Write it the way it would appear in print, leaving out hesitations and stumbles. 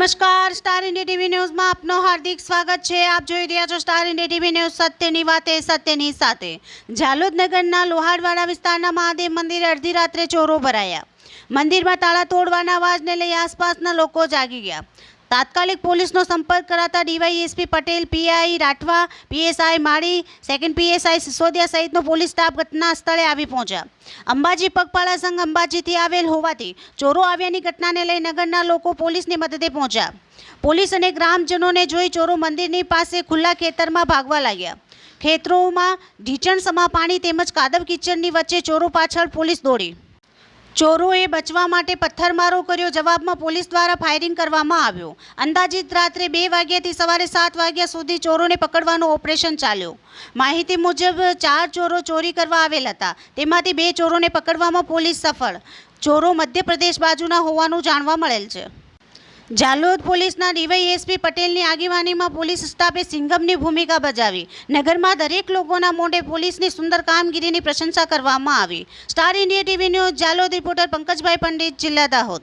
નમસ્કાર, star India TV ન્યૂઝમાં આપનું હાર્દિક સ્વાગત છે। આપ જોઈ રહ્યા છો સ્ટાર ઇન્ડિયા ટીવી ન્યૂઝ, સત્યની વાતે સત્યની સાથે। ઝાલોદ નગરના લોહારવાડા વિસ્તારના મહાદેવ મંદિરે અડધી રાત્રે ચોરો ભરાયા। મંદિરમાં તાળા તોડવાના અવાજને લઈ આસપાસના લોકો જાગી ગયા। તાત્કાલિક પોલીસનો સંપર્ક કરાતા DYSP Patel, PI Rathwa, PSI Mali, second PSI Sisodiya સહિતનો પોલીસ સ્ટાફ ઘટના સ્થળે આવી પહોંચ્યા। અંબાજી પગપાળા સંઘ અંબાજીથી આવેલ હોવાથી ચોરો આવ્યાની ઘટનાને લઈ નગરના લોકો પોલીસની મદદે પહોંચ્યા। પોલીસ અને ગ્રામજનોને જોઈ ચોરો મંદિરની પાસે ખુલ્લા ખેતરમાં ભાગવા લાગ્યા। ખેતરોમાં ઢીચણસમા પાણી તેમજ કાદવ કિચડની વચ્ચે ચોરો પાછળ પોલીસ દોડી। ચોરોએ બચવા માટે પથ્થરમારો કર્યો। જવાબમાં પોલીસ દ્વારા ફાયરિંગ કરવામાં આવ્યું। અંદાજિત રાત્રે 2 વાગ્યાથી સવારે 7 વાગ્યા સુધી ચોરોને પકડવાનું ઓપરેશન ચાલ્યું। માહિતી મુજબ 4 ચોરો ચોરી કરવા આવેલ હતા, તેમાંથી 2 ચોરોને પકડવામાં પોલીસ સફળ। ચોરો મધ્યપ્રદેશ બાજુના હોવાનું જાણવા મળેલ છે। ઝાલોદ પોલીસના ડીવાયએસપી પટેલની આગેવાનીમાં પોલીસ સ્ટાફે સિંઘમની ભૂમિકા બજાવી। નગરમાં દરેક લોકોના મોઢે પોલીસની સુંદર કામગીરીની પ્રશંસા કરવામાં આવી। Star India TV news Jhalod reporter Pankajbhai Pandit, જિલ્લા દાહોદ।